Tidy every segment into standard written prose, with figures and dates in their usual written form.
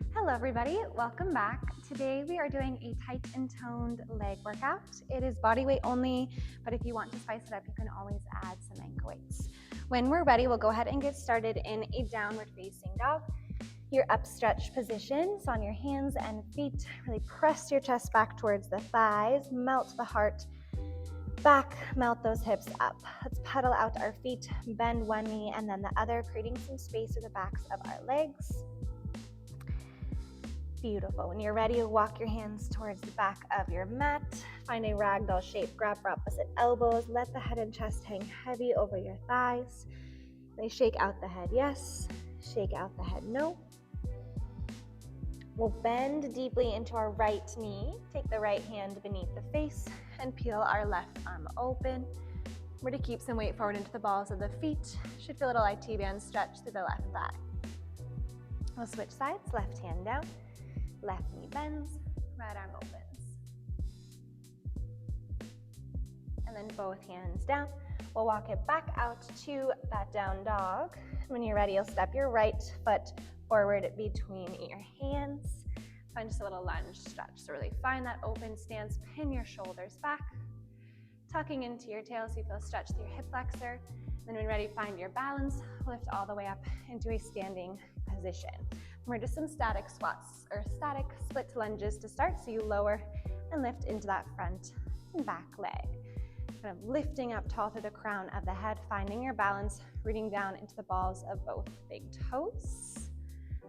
Hello everybody, welcome back. Today we are doing a tight and toned leg workout. It is body weight only, but if you want to spice it up, you can always add some ankle weights. When we're ready, we'll go ahead and get started in a downward facing dog. Your upstretch position, so on your hands and feet, really press your chest back towards the thighs, melt the heart back, melt those hips up. Let's pedal out our feet, bend one knee and then the other, creating some space through the backs of our legs. Beautiful. When you're ready, walk your hands towards the back of your mat. Find a ragdoll shape. Grab for opposite elbows. Let the head and chest hang heavy over your thighs. They shake out the head, yes. Shake out the head, no. We'll bend deeply into our right knee. Take the right hand beneath the face and peel our left arm open. We're going to keep some weight forward into the balls of the feet. Should feel a little IT band stretch through the left thigh. We'll switch sides. Left hand down. Left knee bends, right arm opens. And then both hands down. We'll walk it back out to that down dog. When you're ready, you'll step your right foot forward between your hands. Find just a little lunge stretch. So really find that open stance, pin your shoulders back, tucking into your tail so you feel stretch through your hip flexor. Then when you're ready, find your balance, lift all the way up into a standing position. We're just some static squats or static split lunges to start. So you lower and lift into that front and back leg. Kind of lifting up tall through the crown of the head, finding your balance, rooting down into the balls of both big toes.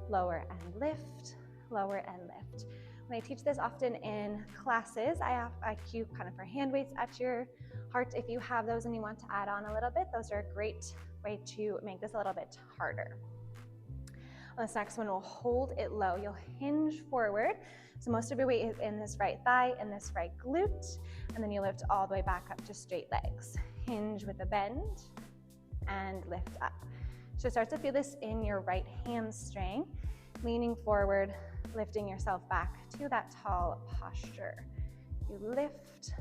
Lower and lift, lower and lift. When I teach this often in classes, I cue kind of for hand weights at your heart. If you have those and you want to add on a little bit, those are a great way to make this a little bit harder. On this next one, we'll hold it low. You'll hinge forward. So most of your weight is in this right thigh and this right glute. And then you lift all the way back up to straight legs. Hinge with a bend and lift up. So start to feel this in your right hamstring. Leaning forward, lifting yourself back to that tall posture. You lift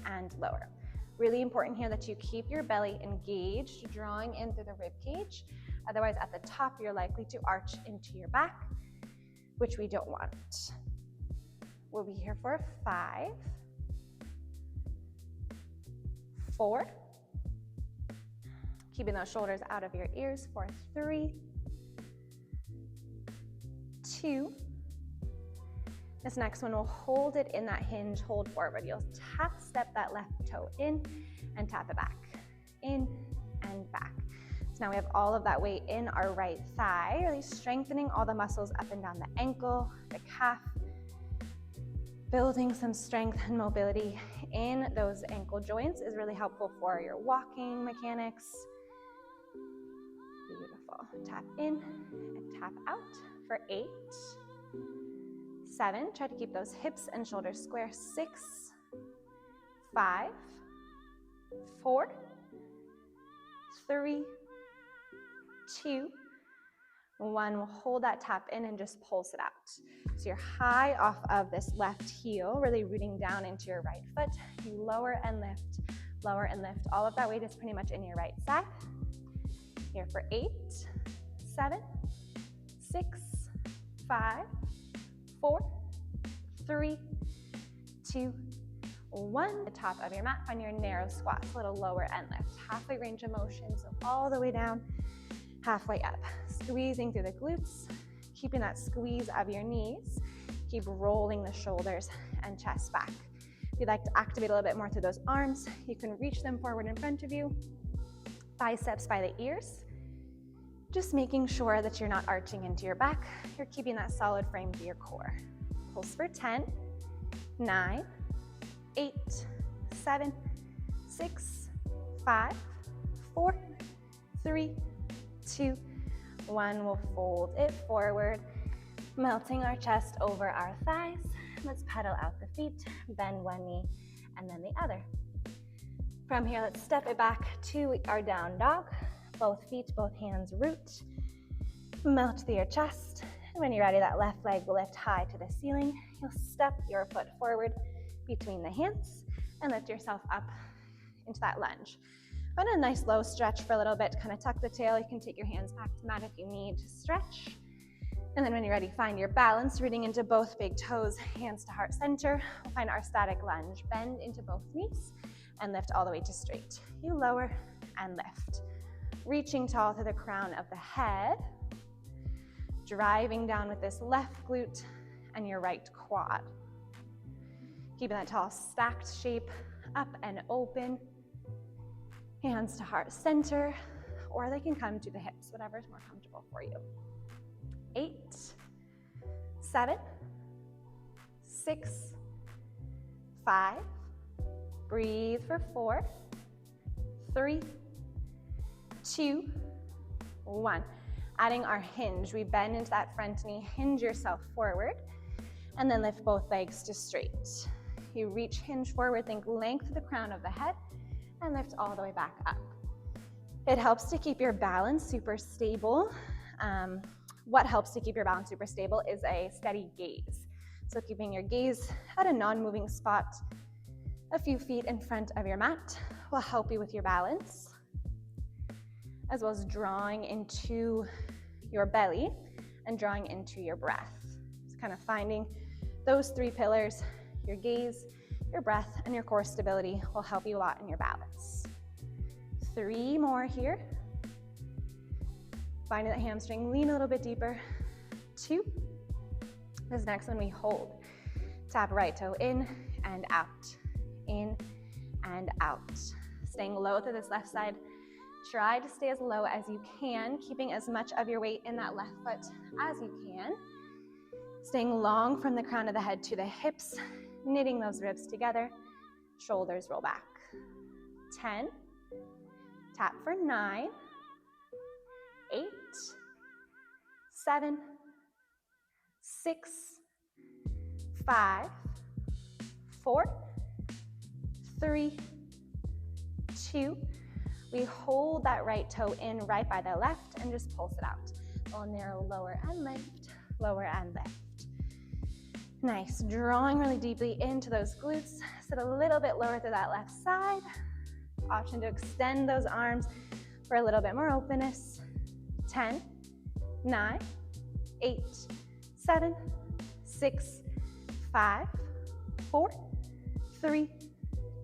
and lower. Really important here that you keep your belly engaged, drawing in through the rib cage. Otherwise, at the top, you're likely to arch into your back, which we don't want. We'll be here for 5, 4, keeping those shoulders out of your ears for 3, 2. This next one, we'll hold it in that hinge, hold forward. You'll tap step that left toe in and tap it back, in and back. So now we have all of that weight in our right thigh, really strengthening all the muscles up and down the ankle, the calf, building some strength and mobility in those ankle joints is really helpful for your walking mechanics. Beautiful. Tap in and tap out for 8, 7. Try to keep those hips and shoulders square. 6, 5, 4, 3, 2, 1. We'll hold that tap in and just pulse it out. So you're high off of this left heel, really rooting down into your right foot. You lower and lift, lower and lift. All of that weight is pretty much in your right side. Here for 8, 7, 6, 5, 4, 3, 2, 1. The top of your mat, find your narrow squats, a little lower and lift. Halfway range of motion, so all the way down, halfway up. Squeezing through the glutes, keeping that squeeze of your knees. Keep rolling the shoulders and chest back. If you'd like to activate a little bit more through those arms, you can reach them forward in front of you. Biceps by the ears. Just making sure that you're not arching into your back. You're keeping that solid frame to your core. Pulse for 10, 9, 8, 7, 6, 5, 4, 3, 2, 1. We'll fold it forward, melting our chest over our thighs. Let's pedal out the feet, bend one knee and then the other. From here, let's step it back to our down dog. Both feet, both hands root. Melt through your chest. And when you're ready, that left leg will lift high to the ceiling. You'll step your foot forward between the hands and lift yourself up into that lunge. Find a nice low stretch for a little bit. Kind of tuck the tail. You can take your hands back to mat if you need to stretch. And then when you're ready, find your balance, rooting into both big toes, hands to heart center. We'll find our static lunge. Bend into both knees and lift all the way to straight. You lower and lift. Reaching tall to the crown of the head. Driving down with this left glute and your right quad. Keeping that tall stacked shape, up and open. Hands to heart center, or they can come to the hips, whatever is more comfortable for you. 8, 7, 6, 5, breathe for 4, 3, 2, 1. Adding our hinge, we bend into that front knee, hinge yourself forward, and then lift both legs to straight. You reach hinge forward, think length of the crown of the head, and lift all the way back up. It helps to keep your balance super stable. What helps to keep your balance super stable is a steady gaze. So keeping your gaze at a non-moving spot a few feet in front of your mat will help you with your balance, as well as drawing into your belly and drawing into your breath. So kind of finding those 3 pillars, your gaze, your breath, and your core stability will help you a lot in your balance. 3 more here. Finding that hamstring, lean a little bit deeper. 2. This next one we hold. Tap right toe in and out. In and out. Staying low to this left side. Try to stay as low as you can, keeping as much of your weight in that left foot as you can. Staying long from the crown of the head to the hips, knitting those ribs together. Shoulders roll back. 10. Tap for 9. 8, 7, 6, 5, 4, 3, 2. We hold that right toe in right by the left and just pulse it out. We'll narrow lower and lift, lower and lift. Nice, drawing really deeply into those glutes. Sit a little bit lower to that left side. Option to extend those arms for a little bit more openness. 10, 9, 8, 7, 6, 5, 4, 3,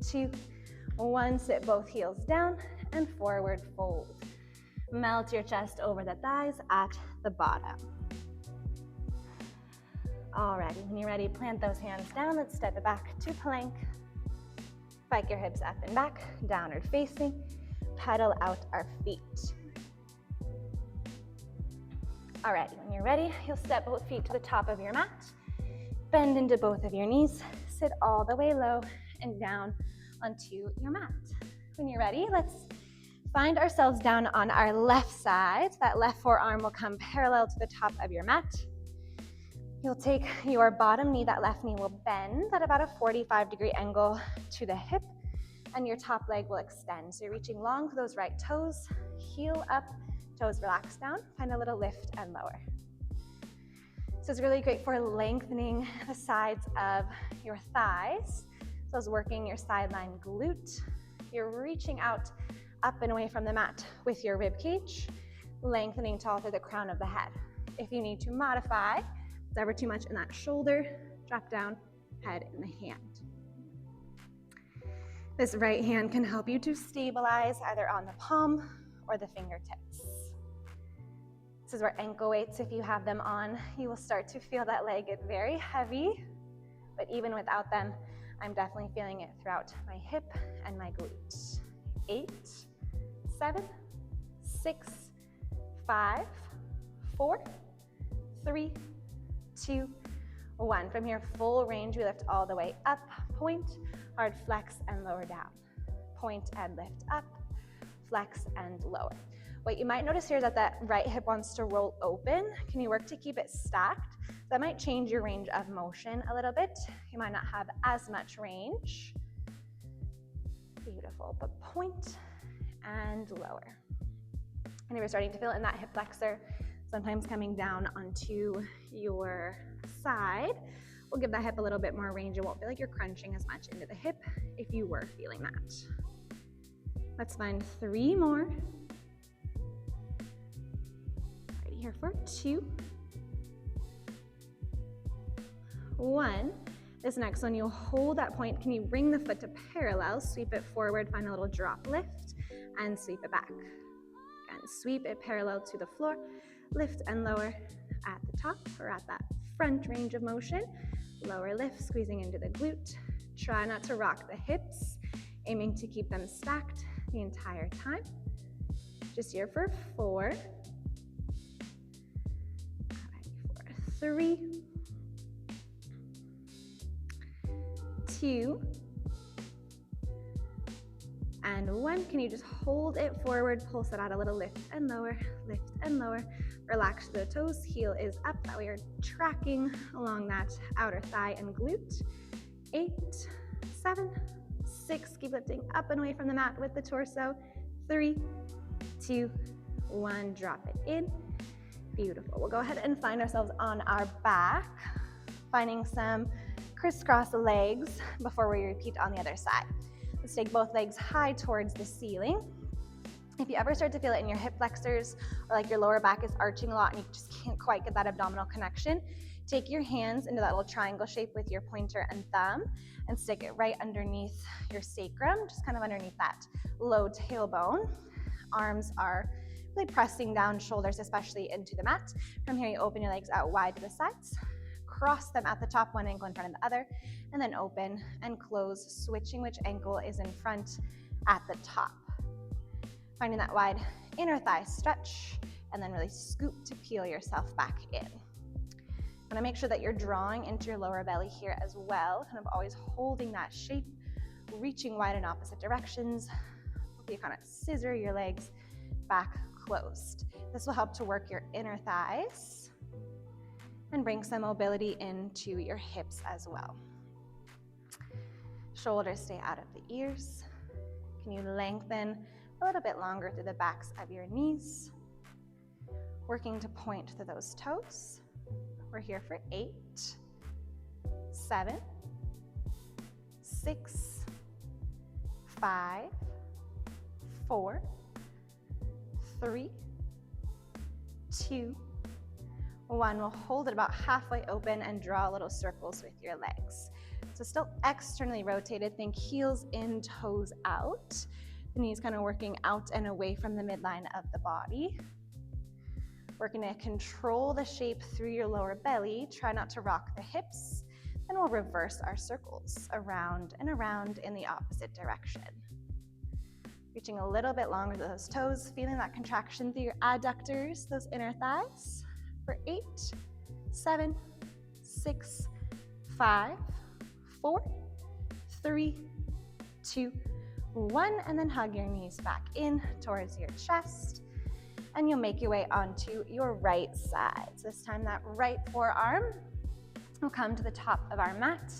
2, 1. Sit both heels down and forward fold. Melt your chest over the thighs at the bottom. Alrighty, when you're ready, plant those hands down. Let's step it back to plank. Spike your hips up and back, downward facing. Pedal out our feet. Alrighty, when you're ready, you'll step both feet to the top of your mat. Bend into both of your knees. Sit all the way low and down onto your mat. When you're ready, let's find ourselves down on our left side. That left forearm will come parallel to the top of your mat. You'll take your bottom knee, that left knee will bend at about a 45-degree angle to the hip, and your top leg will extend. So you're reaching long for those right toes, heel up, toes relax down, find a little lift and lower. So it's really great for lengthening the sides of your thighs. So it's working your sideline glute. You're reaching out up and away from the mat with your rib cage, lengthening tall through the crown of the head. If you need to modify, if it's ever too much in that shoulder, drop down, head in the hand. This right hand can help you to stabilize either on the palm or the fingertips. This is where ankle weights, if you have them on, you will start to feel that leg get very heavy, but even without them, I'm definitely feeling it throughout my hip and my glute. 8, 7, 6, 5, 4, 3, 2, 1. From here, full range, we lift all the way up, point, hard flex and lower down. Point and lift up, flex and lower. What you might notice here is that that right hip wants to roll open. Can you work to keep it stacked? That might change your range of motion a little bit. You might not have as much range. Beautiful, but point and lower. And if you're starting to feel it in that hip flexor, sometimes coming down onto your side, will give that hip a little bit more range. It won't feel like you're crunching as much into the hip if you were feeling that. Let's find 3 more. Right here for 2, 1. This next one, you'll hold that point. Can you bring the foot to parallel, sweep it forward, find a little drop lift, and sweep it back. Again, sweep it parallel to the floor, lift and lower at the top or at that front range of motion. Lower lift, squeezing into the glute. Try not to rock the hips, aiming to keep them stacked the entire time. Just here for 4. Ready for 3, 2, and 1. Can you just hold it forward, pulse it out a little, lift and lower, relax the toes, heel is up, that way you're tracking along that outer thigh and glute. 8, 7, 6, keep lifting up and away from the mat with the torso. 3, 2, 1, drop it in. Beautiful. We'll go ahead and find ourselves on our back, finding some crisscross legs before we repeat on the other side. Let's take both legs high towards the ceiling. If you ever start to feel it in your hip flexors or like your lower back is arching a lot and you just can't quite get that abdominal connection, take your hands into that little triangle shape with your pointer and thumb and stick it right underneath your sacrum, just kind of underneath that low tailbone. Arms are really pressing down, shoulders especially into the mat. From here, you open your legs out wide to the sides, cross them at the top, one ankle in front of the other, and then open and close, switching which ankle is in front at the top. Finding that wide inner thigh stretch, and then really scoop to peel yourself back in. Want to make sure that you're drawing into your lower belly here as well, kind of always holding that shape, reaching wide in opposite directions. You kind of scissor your legs back closed. This will help to work your inner thighs and bring some mobility into your hips as well. Shoulders stay out of the ears. Can you lengthen a little bit longer through the backs of your knees? Working to point to those toes. We're here for 8, 7, 6, 5, 4, 3, 2, 1. We'll hold it about halfway open and draw little circles with your legs. So still externally rotated, think heels in, toes out. The knees kind of working out and away from the midline of the body. Working to control the shape through your lower belly. Try not to rock the hips. Then we'll reverse our circles around and around in the opposite direction. Reaching a little bit longer to those toes, feeling that contraction through your adductors, those inner thighs. For 8, 7, 6, 5, 4, 3, 2, 1, and then hug your knees back in towards your chest, and you'll make your way onto your right side. So this time that right forearm will come to the top of our mat,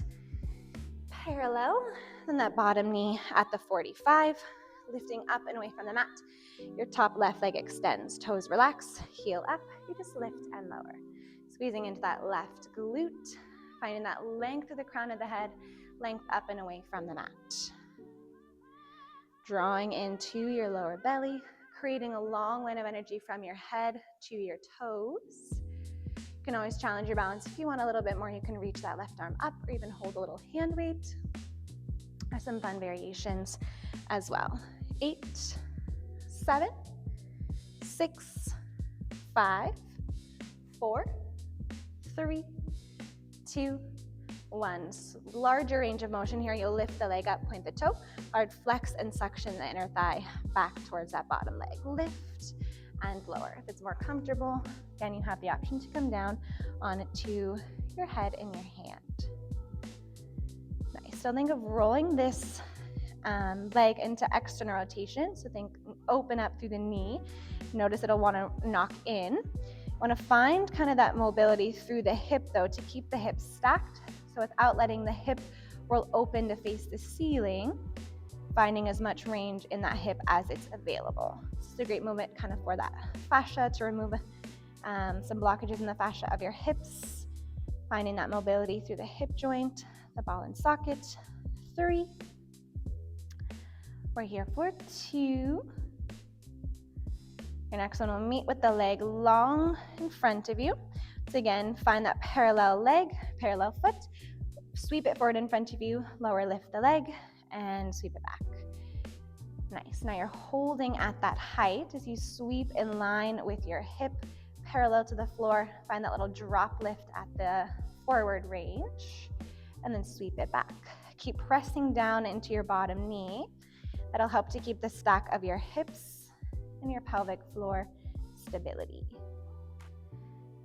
parallel, then that bottom knee at the 45, lifting up and away from the mat. Your top left leg extends, toes relax, heel up, you just lift and lower. Squeezing into that left glute, finding that length of the crown of the head, length up and away from the mat. Drawing into your lower belly, creating a long line of energy from your head to your toes. You can always challenge your balance. If you want a little bit more, you can reach that left arm up or even hold a little hand weight, or some fun variations as well. 8, 7, 6, 5, 4, 3, 2, 1. Larger range of motion here. You'll lift the leg up, point the toe, hard flex and suction the inner thigh back towards that bottom leg. Lift and lower. If it's more comfortable, again, you have the option to come down onto your head and your hand. Nice. So think of rolling this leg into external rotation. So think open up through the knee. Notice it'll want to knock in. Want to find kind of that mobility through the hip though, to keep the hips stacked. So without letting the hip roll open to face the ceiling, finding as much range in that hip as it's available. This is a great movement kind of for that fascia, to remove some blockages in the fascia of your hips. Finding that mobility through the hip joint, the ball and socket. 3. We're here for 2. Your next one will meet with the leg long in front of you. So again, find that parallel leg, parallel foot, sweep it forward in front of you, lower lift the leg, and sweep it back. Nice. Now you're holding at that height as you sweep in line with your hip parallel to the floor. Find that little drop lift at the forward range, and then sweep it back. Keep pressing down into your bottom knee. That'll help to keep the stack of your hips and your pelvic floor stability.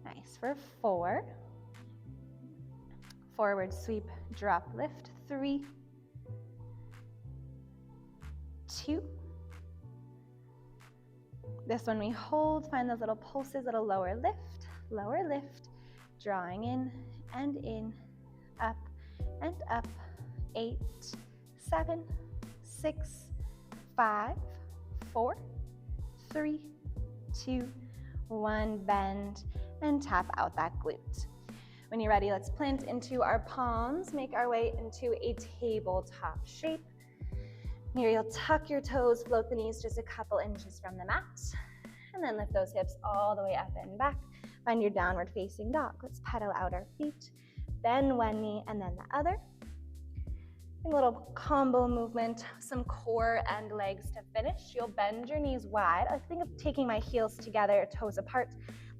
Nice. For 4. Forward sweep, drop, lift. 3, 2. This one we hold. Find those little pulses, little lower lift, drawing in, up and up. 8, 7, 6, 5, 4, 3, 2, 1. Bend and tap out that glute. When you're ready, let's plant into our palms, make our way into a tabletop shape. Here you'll tuck your toes, float the knees just a couple inches from the mat, and then lift those hips all the way up and back. Find your downward facing dog. Let's pedal out our feet, bend one knee and then the other. A little combo movement, some core and legs to finish. You'll bend your knees wide. I think of taking my heels together, toes apart,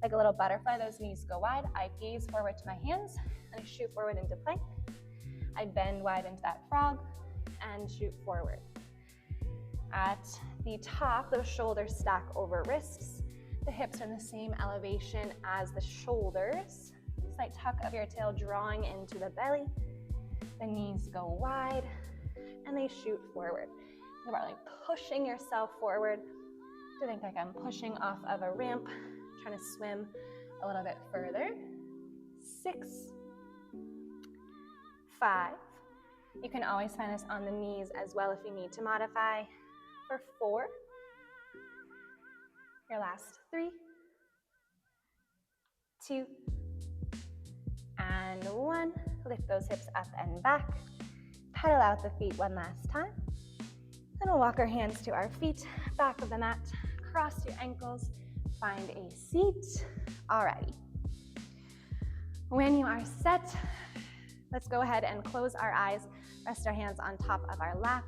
like a little butterfly. Those knees go wide. I gaze forward to my hands and I shoot forward into plank. I bend wide into that frog and shoot forward. At the top, those shoulders stack over wrists. The hips are in the same elevation as the shoulders. Slight tuck of your tail drawing into the belly. The knees go wide and they shoot forward. You're about like pushing yourself forward to think like I'm pushing off of a ramp, trying to swim a little bit further. 6, 5. You can always find this on the knees as well if you need to modify. For 4. Your last 3, 2, and 1. Lift those hips up and back. Pedal out the feet one last time. Then we'll walk our hands to our feet, back of the mat, cross your ankles, find a seat. Alrighty. When you are set, let's go ahead and close our eyes, rest our hands on top of our lap.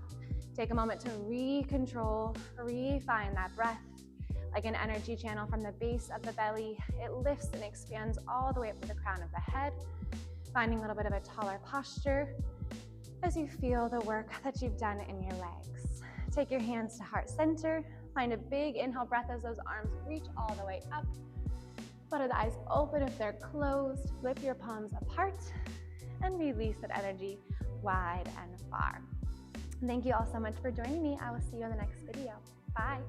Take a moment to re-control, refine that breath. Like an energy channel from the base of the belly, it lifts and expands all the way up to the crown of the head, finding a little bit of a taller posture as you feel the work that you've done in your legs. Take your hands to heart center, find a big inhale breath as those arms reach all the way up. Flutter the eyes open if they're closed, flip your palms apart, and release that energy wide and far. Thank you all so much for joining me. I will see you in the next video. Bye.